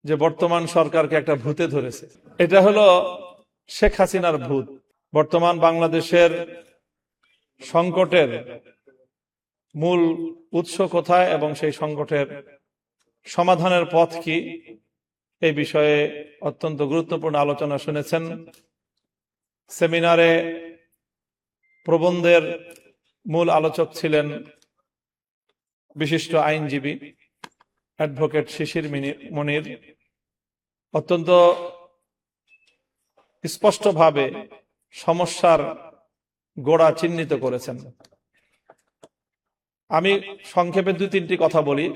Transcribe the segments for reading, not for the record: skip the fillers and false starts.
যে বর্তমান সরকারকে একটা ভূতে ধরেছে। এটা হলো শেখ হাসিনার ভূত। বর্তমান বাংলাদেশের সংকটের মূল উৎস কোথায় এবং সেই সংকটের সমাধানের পথ কি, এই বিষয়ে অত্যন্ত গুরুত্বপূর্ণ আলোচনা শুনেছেন। সেমিনারে প্রবন্ধের মূল আলোচক ছিলেন বিশিষ্ট আইনজীবী অ্যাডভোকেট শিশির মনির। অত্যন্ত স্পষ্টভাবে সমস্যার গোড়া চিহ্নিত করেছেন। আমি সংক্ষেপে 2-3টি কথা বলি।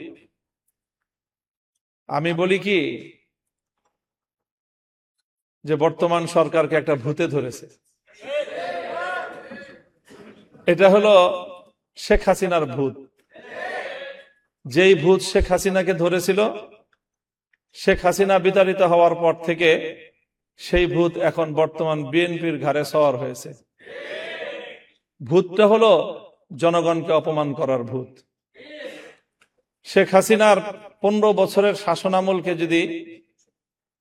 আমি বলি কি যে বর্তমান সরকারকে একটা ভূতে ধরেছে। এটা হলো শেখ হাসিনার ভূত। যেই ভূত শেখ হাসিনাকে ধরেছিল, শেখ হাসিনা বিতাড়িত হওয়ার পর থেকে সেই ভূত এখন বর্তমান বিএনপির ঘাড়ে সওয়ার হয়েছে। ভূতটা হলো জনগণকে অপমান করার ভূত। শেখ হাসিনার 15 বছরের শাসনামলকে যদি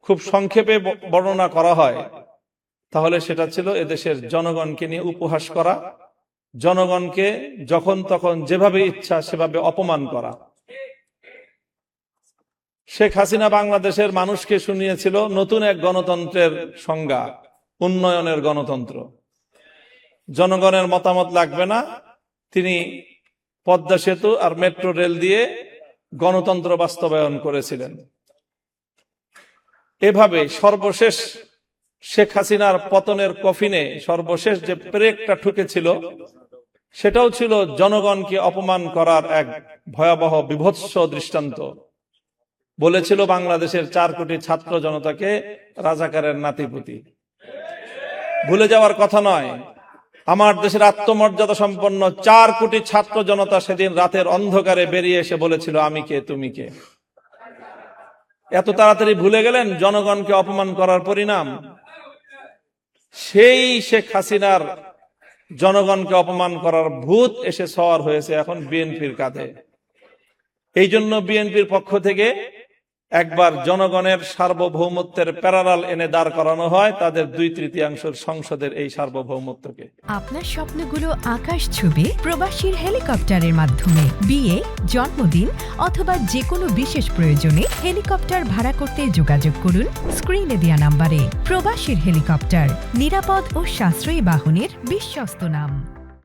খুব সংক্ষেপে বর্ণনা করা হয়, তাহলে সেটা ছিল এদেশের জনগণকে নিয়ে উপহাস করা, জনগণকে যখন তখন যেভাবে ইচ্ছা সেভাবে অপমান করা। শেখ হাসিনা বাংলাদেশের মানুষকে শুনিয়েছিল নতুন এক গণতন্ত্রের সংজ্ঞা, উন্নয়নের গণতন্ত্র। জনগণের মতামত লাগবে না, তিনি পদ্মা সেতু আর মেট্রো রেল দিয়ে গণতন্ত্র বাস্তবায়ন করেছিলেন। এভাবে সর্বশেষ শেখ হাসিনার পতনের কফিনে সর্বশেষ যে পেরেকটা ঠুকেছিল, সেটাও ছিল জনগণকে অপমান করার এক ভয়াবহ বিভৎস দৃষ্টান্ত। বলেছিল বাংলাদেশের 4 কোটি ছাত্র জনতাকে রাজাকারের নাতিপুতি। ভুলে যাওয়ার কথা নয়, আমার দেশের আত্মমর্যাদা সম্পন্ন 4 কোটি ছাত্র জনতা সেদিন রাতের অন্ধকারে বেরিয়ে এসে বলেছিল, আমি কে তুমি কে। এত তাড়াতাড়ি ভুলে গেলেন জনগণকে অপমান করার পরিণাম। সেই শেখ হাসিনার জনগণকে অপমান করার ভূত এসে সওয়ার হয়েছে এখন বিএনপির কাঁধে। এই জন্য বিএনপির পক্ষ থেকে একবার জনগণের সার্বভৌমত্বের প্যারালাল এনে দাঁড় করানো হয় তাদের 2/3 সংসদের এই সার্বভৌমত্বকে। আপনার স্বপ্নগুলো আকাশ ছবি প্রবাসীর হেলিকপ্টারের মাধ্যমে বিয়ে, জন্মদিন অথবা যে কোনো বিশেষ প্রয়োজনে হেলিকপ্টার ভাড়া করতে যোগাযোগ করুন স্ক্রিনে দেয়া নাম্বারে। প্রবাসীর হেলিকপ্টার, নিরাপদ ও সাশ্রয়ী বাহনের বিশ্বস্ত নাম।